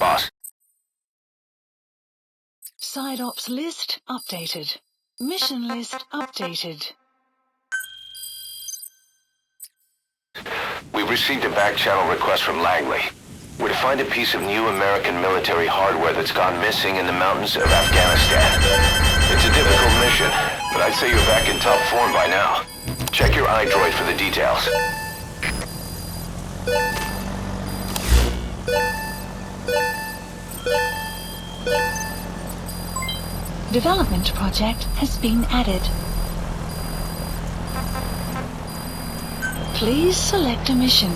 Boss. Side ops list updated. Mission list updated. We've received a back-channel request from Langley. We're to find a piece of new American military hardware that's gone missing in the mountains of Afghanistan. It's a difficult mission, but I'd say you're back in top form by now. Check your iDroid for the details. Development project has been added. Please select a mission.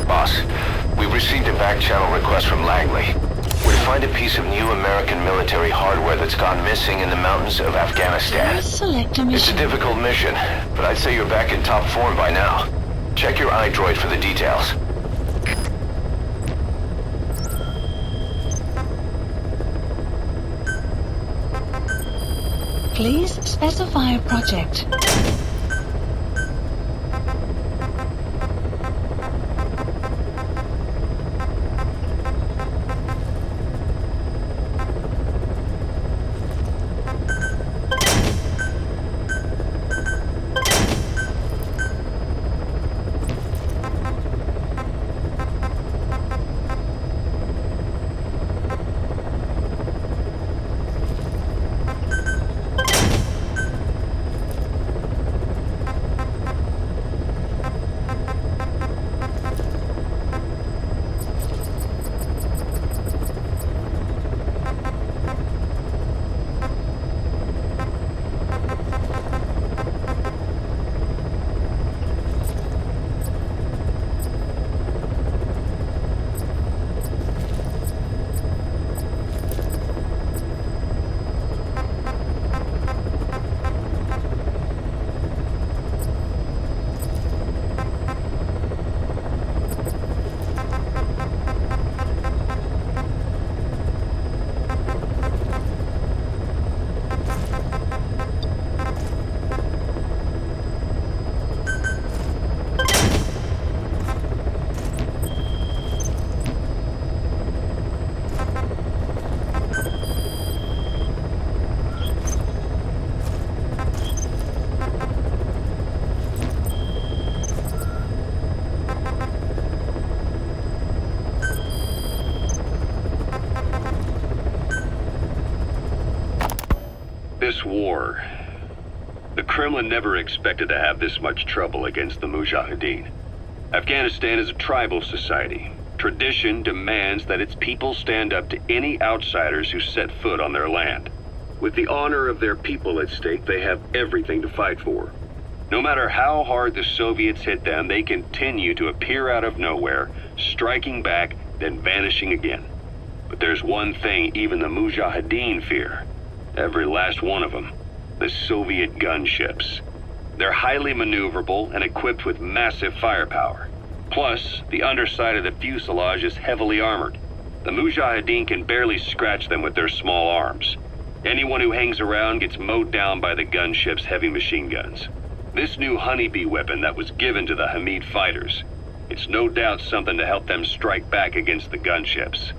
Boss, we've received a back-channel request from Langley. We're to find a piece of new American military hardware that's gone missing in the mountains of Afghanistan. Please select a mission. It's a difficult mission, but I'd say you're back in top form by now. Check your iDroid for the details. Please specify a project. This war, the Kremlin never expected to have this much trouble against the Mujahideen. Afghanistan is a tribal society. Tradition demands that its people stand up to any outsiders who set foot on their land. With the honor of their people at stake, they have everything to fight for. No matter how hard the Soviets hit them, they continue to appear out of nowhere, striking back, then vanishing again. But there's one thing even the Mujahideen fear. Every last one of them. The Soviet gunships. They're highly maneuverable and equipped with massive firepower. Plus, the underside of the fuselage is heavily armored. The Mujahideen can barely scratch them with their small arms. Anyone who hangs around gets mowed down by the gunship's heavy machine guns. This new honeybee weapon that was given to the Hamid fighters, it's no doubt something to help them strike back against the gunships,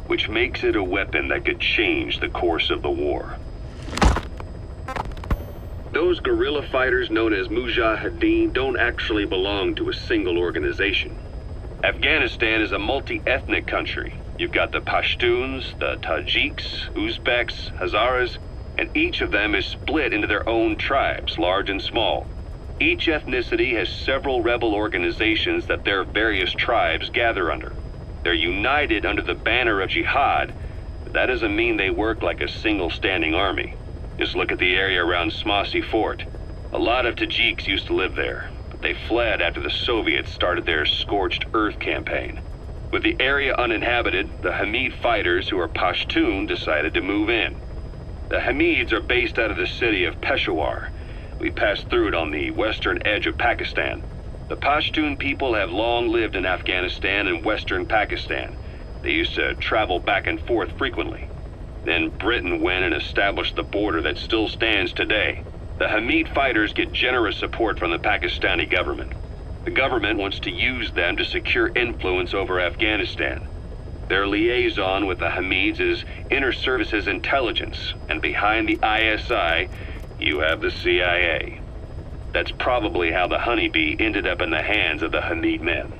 which makes it a weapon that could change the course of the war. Those guerrilla fighters known as Mujahideen don't actually belong to a single organization. Afghanistan is a multi-ethnic country. You've got the Pashtuns, the Tajiks, Uzbeks, Hazaras, and each of them is split into their own tribes, large and small. Each ethnicity has several rebel organizations that their various tribes gather under. They're united under the banner of jihad, but that doesn't mean they work like a single standing army. Just look at the area around Smasi Fort. A lot of Tajiks used to live there, but they fled after the Soviets started their Scorched Earth campaign. With the area uninhabited, the Hamid fighters, who are Pashtun, decided to move in. The Hamids are based out of the city of Peshawar. We passed through it on the western edge of Pakistan. The Pashtun people have long lived in Afghanistan and western Pakistan. They used to travel back and forth frequently. Then Britain went and established the border that still stands today. The Hamid fighters get generous support from the Pakistani government. The government wants to use them to secure influence over Afghanistan. Their liaison with the Hamids is Inter Services Intelligence, and behind the ISI, you have the CIA. That's probably how the honeybee ended up in the hands of the Hamid men.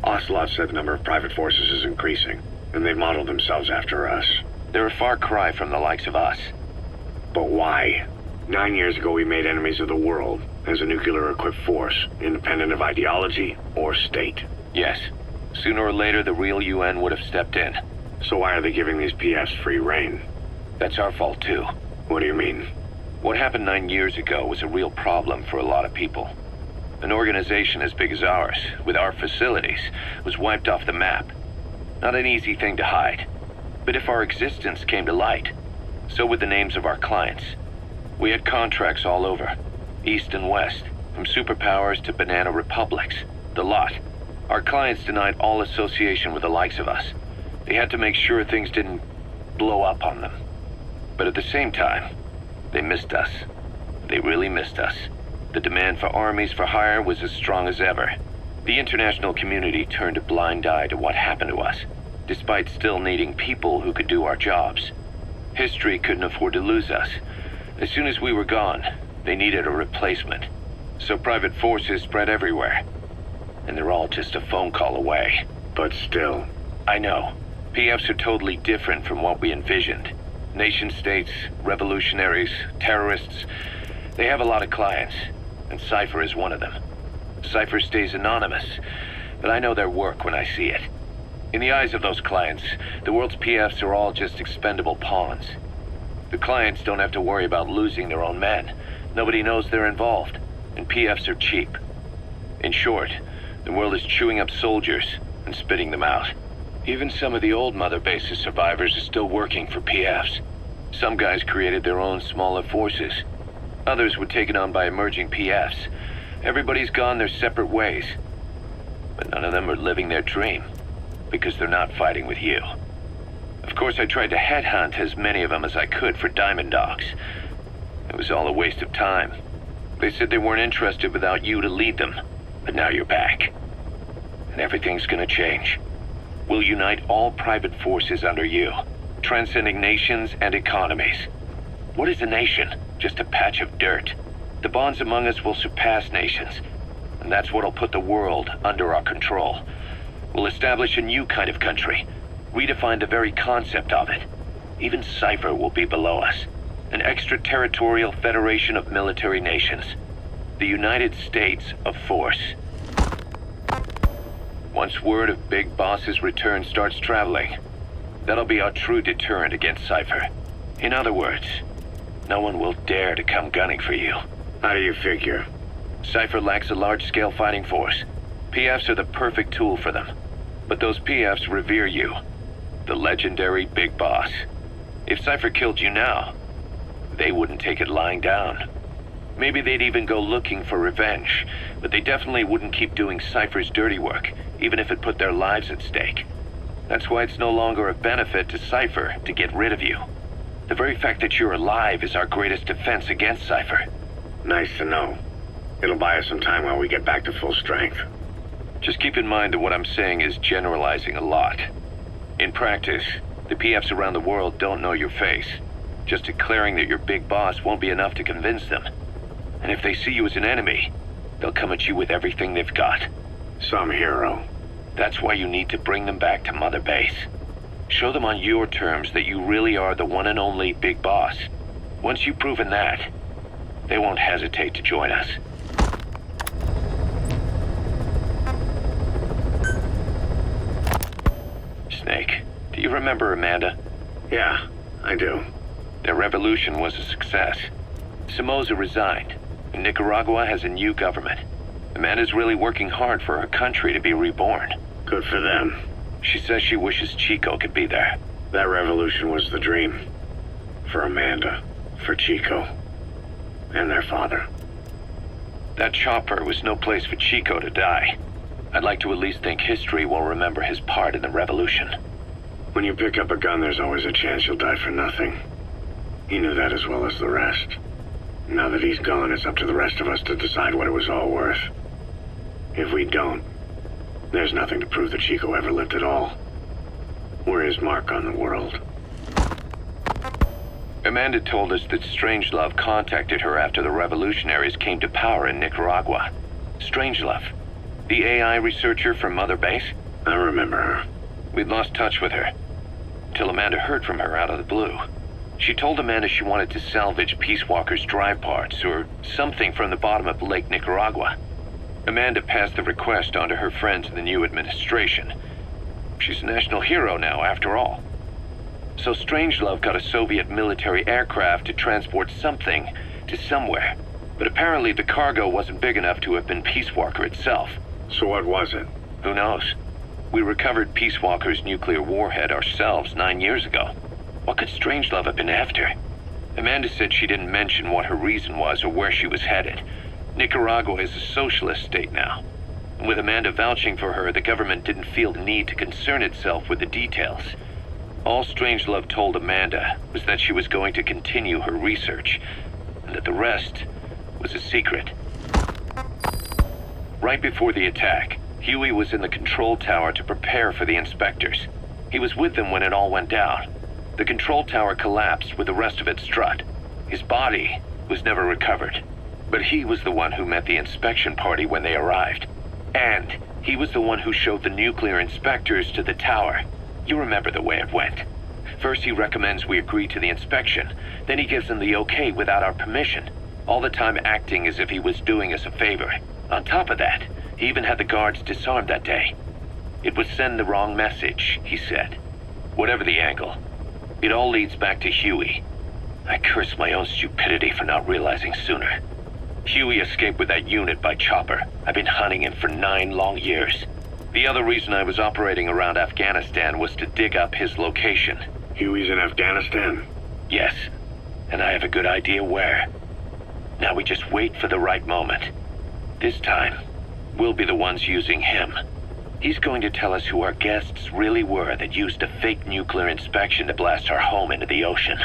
Ocelot said the number of private forces is increasing, and they've modeled themselves after us. They're a far cry from the likes of us. But why? 9 years ago we made enemies of the world as a nuclear-equipped force, independent of ideology or state. Yes. Sooner or later, the real UN would have stepped in. So why are they giving these PFs free rein? That's our fault, too. What do you mean? What happened 9 years ago was a real problem for a lot of people. An organization as big as ours, with our facilities, was wiped off the map. Not an easy thing to hide. But if our existence came to light, so would the names of our clients. We had contracts all over, east and west, from superpowers to banana republics, the lot. Our clients denied all association with the likes of us. They had to make sure things didn't blow up on them. But at the same time, they missed us. They really missed us. The demand for armies for hire was as strong as ever. The international community turned a blind eye to what happened to us, despite still needing people who could do our jobs. History couldn't afford to lose us. As soon as we were gone, they needed a replacement. So private forces spread everywhere. And they're all just a phone call away. But still. I know. PFs are totally different from what we envisioned. Nation-states, revolutionaries, terrorists, they have a lot of clients, and Cypher is one of them. Cypher stays anonymous, but I know their work when I see it. In the eyes of those clients, the world's PFs are all just expendable pawns. The clients don't have to worry about losing their own men. Nobody knows they're involved, and PFs are cheap. In short, the world is chewing up soldiers and spitting them out. Even some of the old Mother Base's survivors are still working for PFs. Some guys created their own smaller forces. Others were taken on by emerging PFs. Everybody's gone their separate ways. But none of them are living their dream, because they're not fighting with you. Of course, I tried to headhunt as many of them as I could for Diamond Dogs. It was all a waste of time. They said they weren't interested without you to lead them. But now you're back. And everything's gonna change. We'll unite all private forces under you, transcending nations and economies. What is a nation? Just a patch of dirt. The bonds among us will surpass nations, and that's what'll put the world under our control. We'll establish a new kind of country, redefine the very concept of it. Even Cypher will be below us, an extraterritorial federation of military nations. The United States of Force. Once word of Big Boss's return starts traveling, that'll be our true deterrent against Cypher. In other words, no one will dare to come gunning for you. How do you figure? Cypher lacks a large-scale fighting force. PFs are the perfect tool for them. But those PFs revere you, the legendary Big Boss. If Cypher killed you now, they wouldn't take it lying down. Maybe they'd even go looking for revenge, but they definitely wouldn't keep doing Cypher's dirty work, even if it put their lives at stake. That's why it's no longer a benefit to Cypher to get rid of you. The very fact that you're alive is our greatest defense against Cypher. Nice to know. It'll buy us some time while we get back to full strength. Just keep in mind that what I'm saying is generalizing a lot. In practice, The PFs around the world don't know your face. Just declaring that you're big boss won't be enough to convince them. And if they see you as an enemy, they'll come at you with everything they've got. Some hero. That's why you need to bring them back to Mother Base. Show them on your terms that you really are the one and only big boss. Once you've proven that, they won't hesitate to join us. Snake, do you remember Amanda? Yeah, I do. Their revolution was a success. Somoza resigned, and Nicaragua has a new government. Amanda's really working hard for her country to be reborn. Good for them. She says she wishes Chico could be there. That revolution was the dream. For Amanda, for Chico, and their father. That chopper was no place for Chico to die. I'd like to at least think history will remember his part in the revolution. When you pick up a gun, there's always a chance you'll die for nothing. He knew that as well as the rest. Now that he's gone, it's up to the rest of us to decide what it was all worth. If we don't, there's nothing to prove that Chico ever lived at all. We're his mark on the world. Amanda told us that Strangelove contacted her after the revolutionaries came to power in Nicaragua. Strangelove, the AI researcher from Mother Base? I remember her. We'd lost touch with her, till Amanda heard from her out of the blue. She told Amanda she wanted to salvage Peace Walker's drive parts, or something from the bottom of Lake Nicaragua. Amanda passed the request on to her friends in the new administration. She's a national hero now, after all. So Strangelove got a Soviet military aircraft to transport something to somewhere. But apparently the cargo wasn't big enough to have been Peace Walker itself. So what was it? Who knows? We recovered Peace Walker's nuclear warhead ourselves 9 years ago. What could Strangelove have been after? Amanda said she didn't mention what her reason was or where she was headed. Nicaragua is a socialist state now. And with Amanda vouching for her, the government didn't feel the need to concern itself with the details. All Strangelove told Amanda was that she was going to continue her research, and that the rest was a secret. Right before the attack, Huey was in the control tower to prepare for the inspectors. He was with them when it all went down. The control tower collapsed with the rest of its strut. His body was never recovered. But he was the one who met the inspection party when they arrived. And he was the one who showed the nuclear inspectors to the tower. You remember the way it went. First he recommends we agree to the inspection. Then he gives them the okay without our permission. All the time acting as if he was doing us a favor. On top of that, he even had the guards disarmed that day. It would send the wrong message, he said. Whatever the angle, it all leads back to Huey. I curse my own stupidity for not realizing sooner. Huey escaped with that unit by chopper. I've been hunting him for 9 long years. The other reason I was operating around Afghanistan was to dig up his location. Huey's in Afghanistan? Yes, and I have a good idea where. Now we just wait for the right moment. This time, we'll be the ones using him. He's going to tell us who our guests really were that used a fake nuclear inspection to blast our home into the ocean.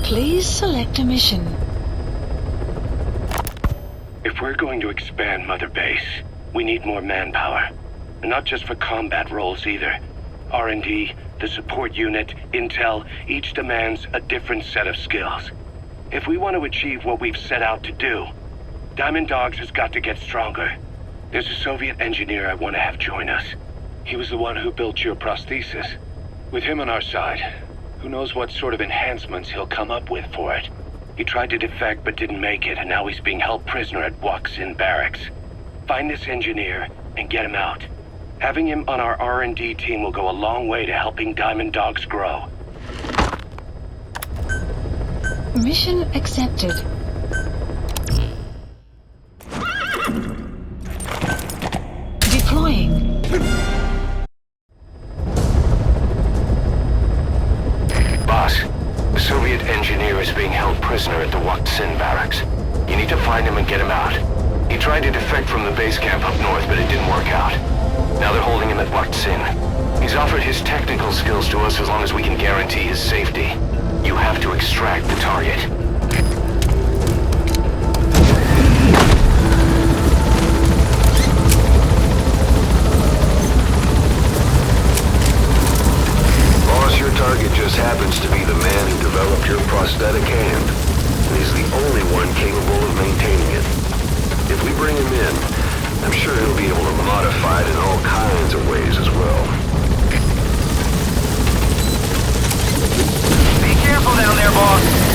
Please select a mission. If we're going to expand Mother Base, we need more manpower. And not just for combat roles either. R&D, the support unit, intel, each demands a different set of skills. If we want to achieve what we've set out to do, Diamond Dogs has got to get stronger. There's a Soviet engineer I want to have join us. He was the one who built your prosthesis. With him on our side, who knows what sort of enhancements he'll come up with for it. He tried to defect but didn't make it, and now he's being held prisoner at Waksin Barracks. Find this engineer and get him out. Having him on our R&D team will go a long way to helping Diamond Dogs grow. Mission accepted. Deploying. Boss, the Soviet engineer is being held prisoner at the Waksin Barracks. You need to find him and get him out. He tried to defect from the base camp up north, but it didn't work out. Now they're holding him at Waksin. He's offered his technical skills to us as long as we can guarantee his safety. You have to extract the target. modified in all kinds of ways as well. Be careful down there, boss.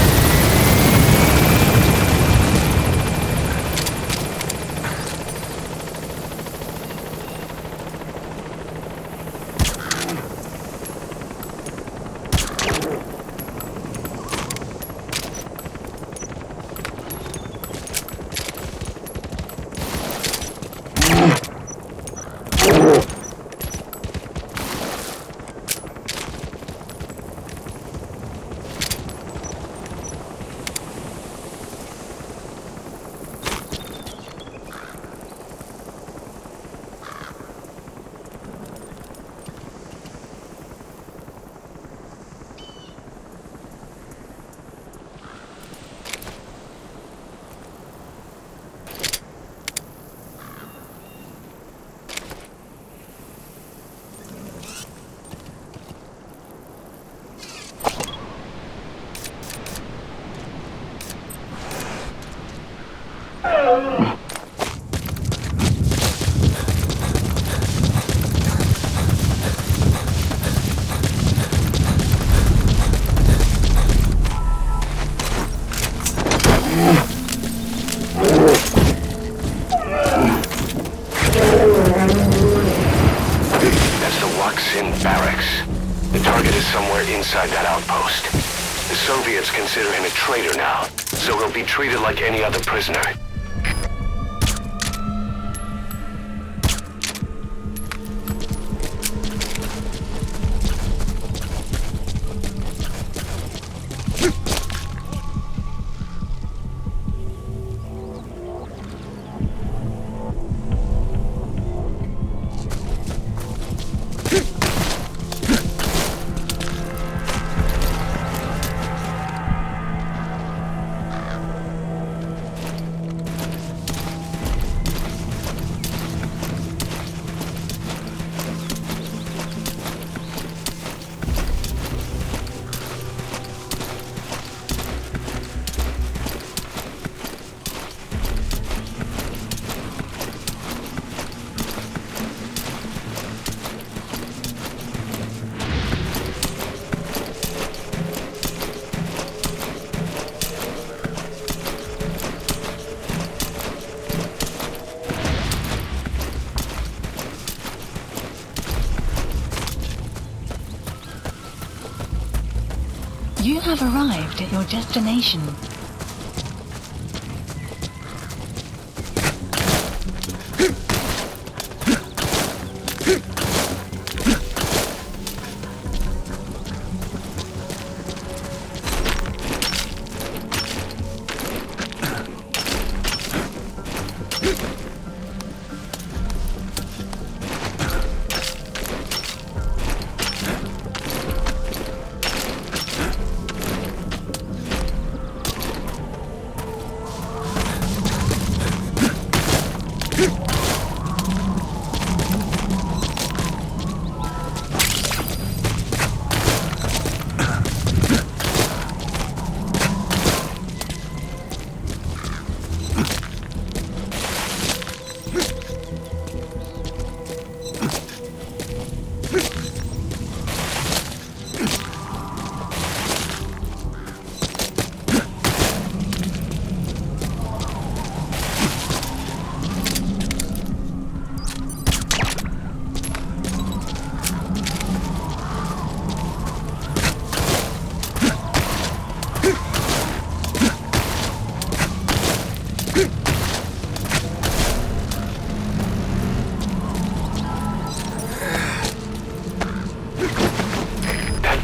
Inside that outpost. The Soviets consider him a traitor now, so he'll be treated like any other prisoner. You have arrived at your destination.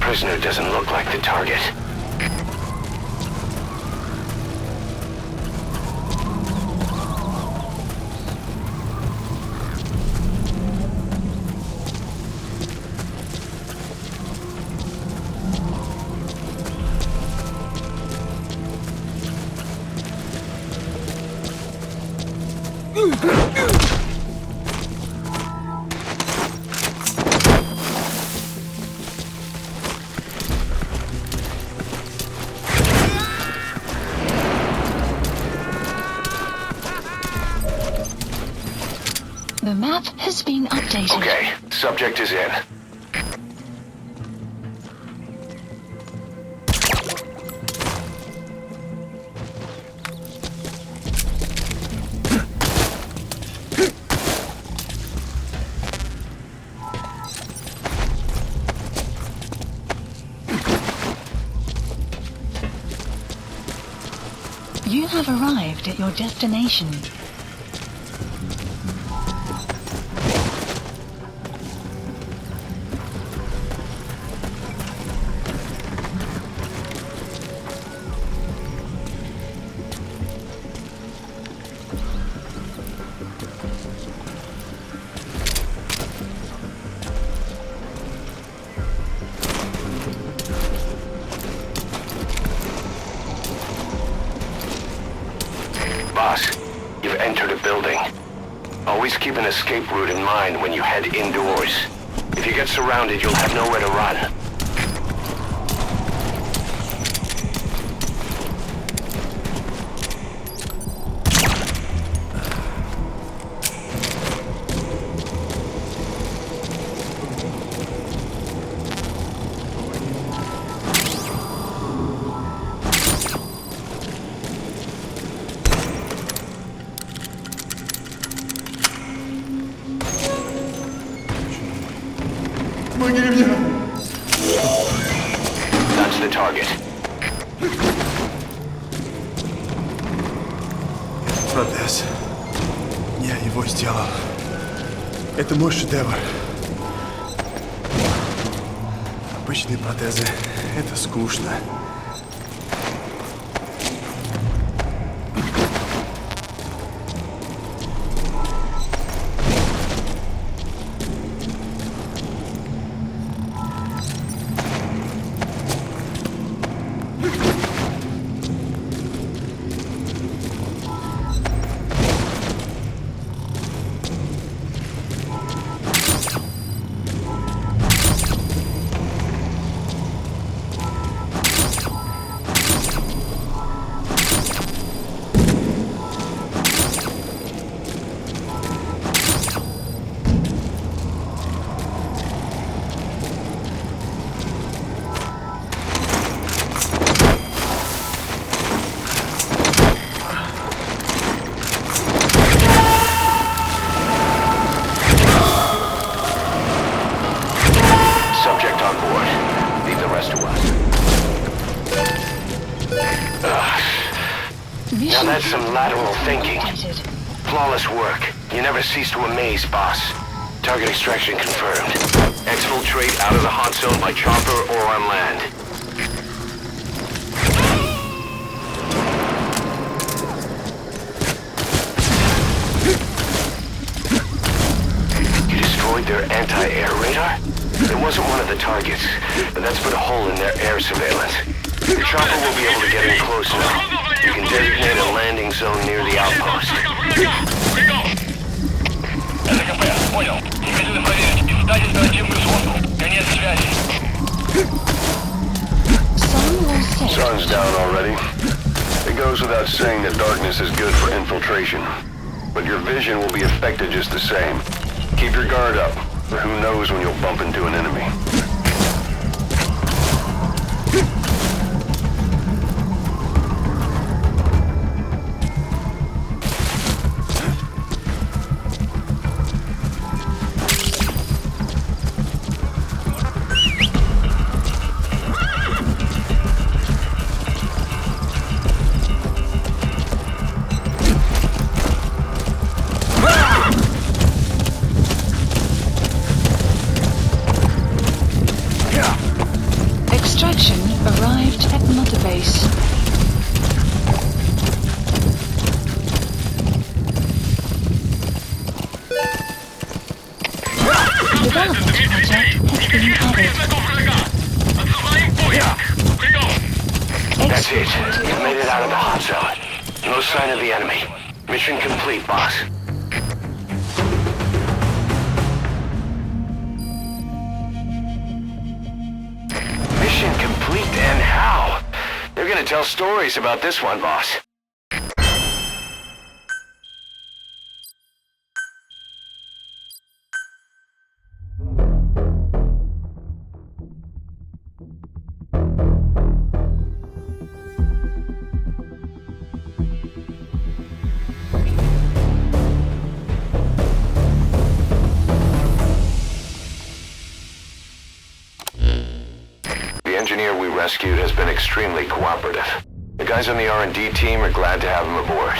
Prisoner doesn't look like the target. The map has been updated. Okay, subject is in. You have arrived at your destination. Boss, you've entered a building. Always keep an escape route in mind when you head indoors. If you get surrounded, you'll have nowhere to run. That's the target. Протез. Я его сделал. Это мой шедевр. Обычные протезы — это скучно. Now that's some lateral thinking. Flawless work. You never cease to amaze, boss. Target extraction confirmed. Exfiltrate out of the hot zone by chopper or on land. You destroyed their anti-air radar? It wasn't one of the targets, but that's put a hole in their air surveillance. The chopper will be able to get in close now. You can designate a landing zone near the outpost. Понял. Немедленно проверить. Дайте оперативную сводку. Конец связи. Sun's down already. It goes without saying that darkness is good for infiltration. But your vision will be affected just the same. Keep your guard up, or who knows when you'll bump into an enemy. Arrived at Mother Base. Development project has been added. That's it. You've made it out of the hot zone. No sign of the enemy. Mission complete, boss. Mission complete, and how? They're gonna tell stories about this one, boss. rescued has been extremely cooperative. The guys on the R&D team are glad to have him aboard.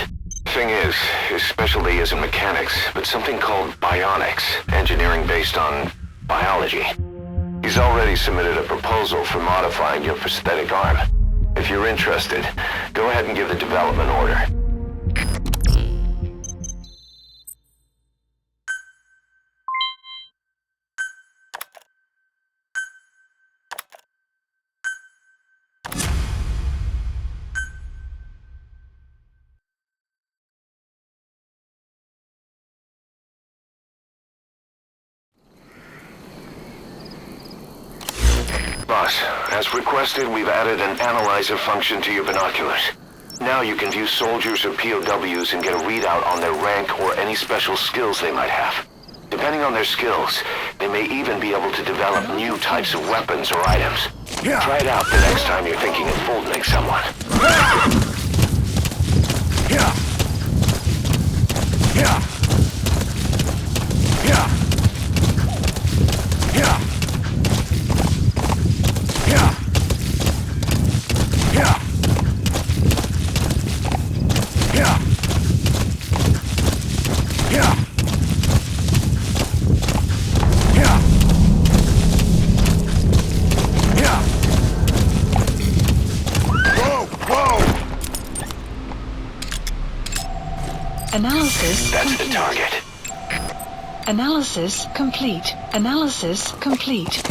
Thing is, his specialty isn't mechanics, but something called bionics, engineering based on biology. He's already submitted a proposal for modifying your prosthetic arm. If you're interested, go ahead and give the development order. Boss, as requested, we've added an analyzer function to your binoculars. Now you can view soldiers or POWs and get a readout on their rank or any special skills they might have. Depending on their skills, they may even be able to develop new types of weapons or items. Try it out the next time you're thinking of folding someone. Analysis That's complete. the target. Analysis complete. Analysis complete.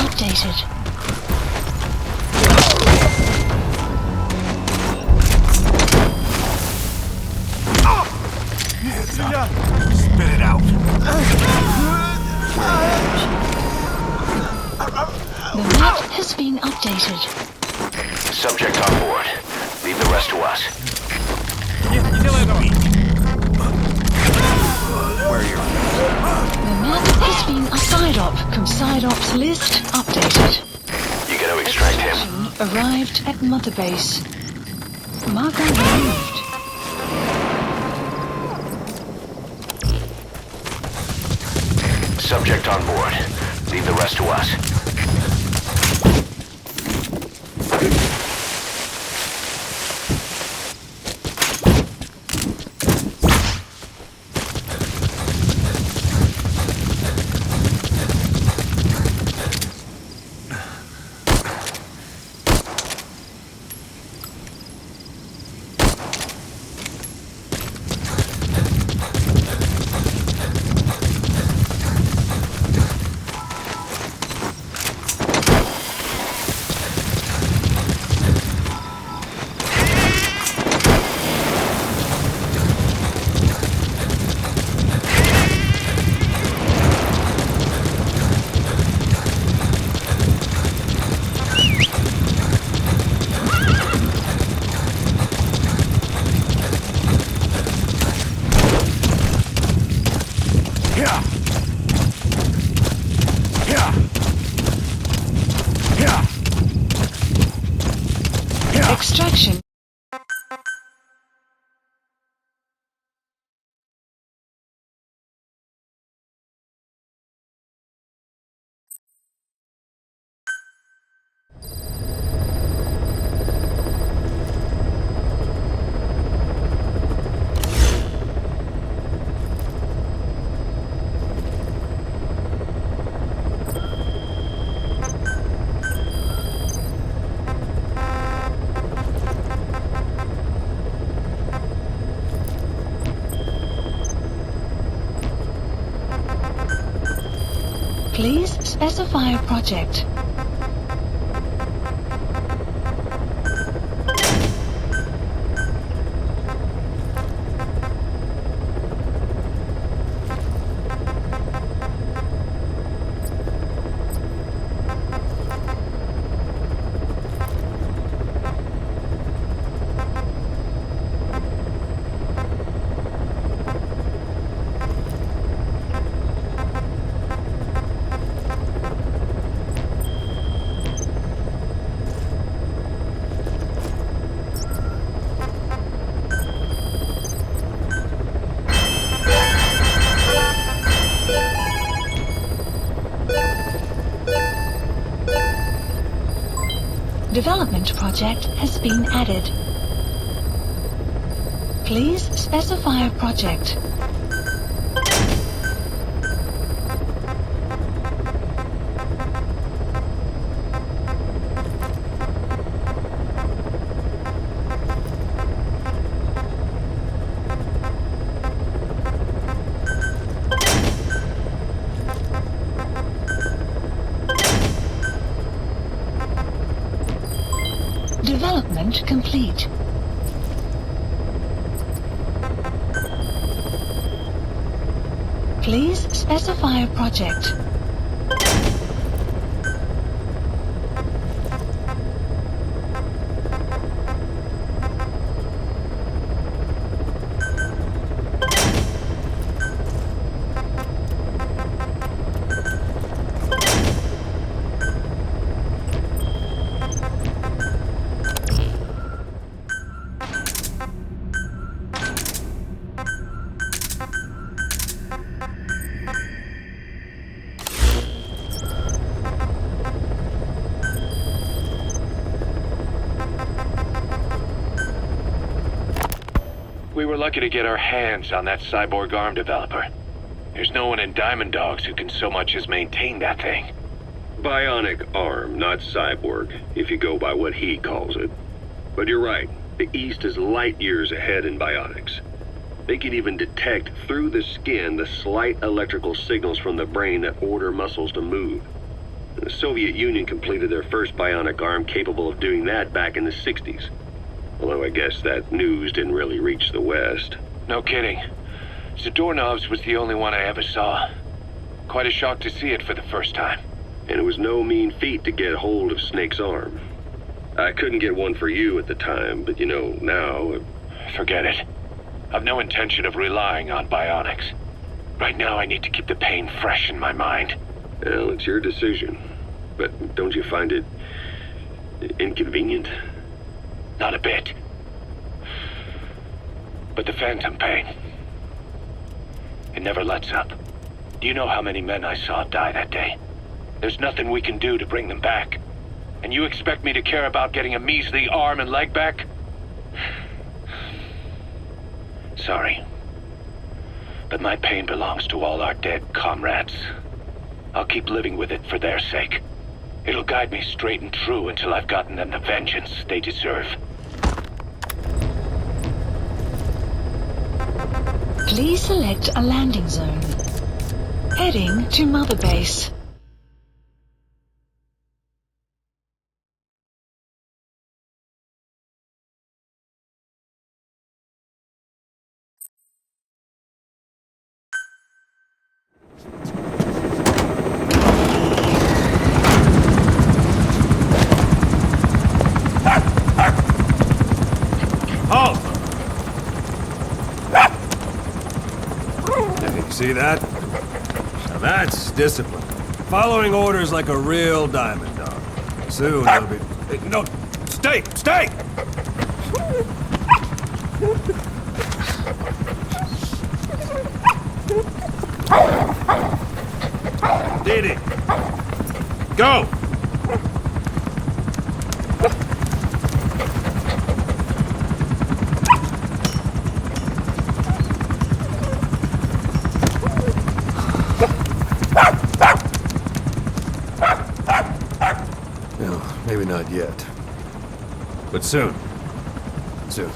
Updated. Spit it out. The map has been updated. Subject on board. Leave the rest to us. Нет, не делай этого! The map has been a side-op. Side-ops list updated. You gonna extract him? Arrived at Mother Base. Marker removed. Subject on board. Leave the rest to us. Extraction. Please specify a project. Development project has been added. Please specify a project. Development complete. Please specify a project. We were lucky to get our hands on that cyborg arm developer. There's no one in Diamond Dogs who can so much as maintain that thing. Bionic arm, not cyborg, if you go by what he calls it. But you're right, the East is light years ahead in bionics. They can even detect through the skin the slight electrical signals from the brain that order muscles to move. The Soviet Union completed their first bionic arm capable of doing that back in the 60s. Although I guess that news didn't really reach the West. No kidding. Zadornov's was the only one I ever saw. Quite a shock to see it for the first time. And it was no mean feat to get hold of Snake's arm. I couldn't get one for you at the time, but you know, now... Forget it. I've no intention of relying on bionics. Right now I need to keep the pain fresh in my mind. Well, it's your decision. But don't you find it... inconvenient? Not a bit. But the phantom pain... it never lets up. Do you know how many men I saw die that day? There's nothing we can do to bring them back. And you expect me to care about getting a measly arm and leg back? Sorry. But my pain belongs to all our dead comrades. I'll keep living with it for their sake. It'll guide me straight and true until I've gotten them the vengeance they deserve. Please select a landing zone. Heading to Mother Base. Halt! See that? Now that's discipline. Following orders like a real diamond dog. Soon they'll be... Hey, no! Stay! Stay! Didi! Go! No, maybe not yet. But soon. Soon.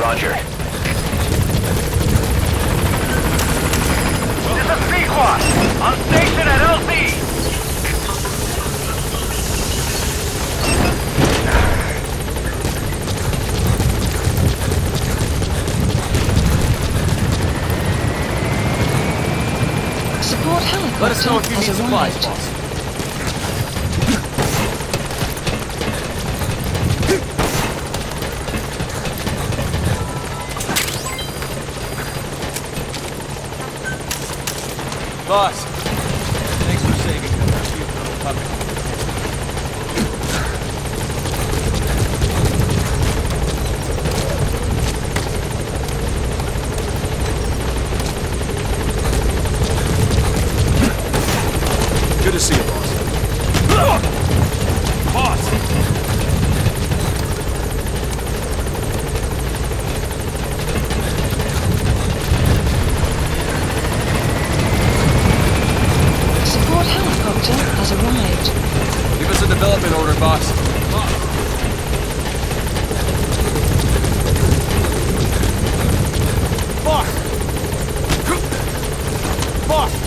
Roger. This is Sequat! On station at LZ! Support helicopter Let us know if you need has supplies, arrived. boss. Boss, thanks for saving me. Good to see you, boss. Boss! Support helicopter has arrived. Give us a development order, boss. Boss! Boss!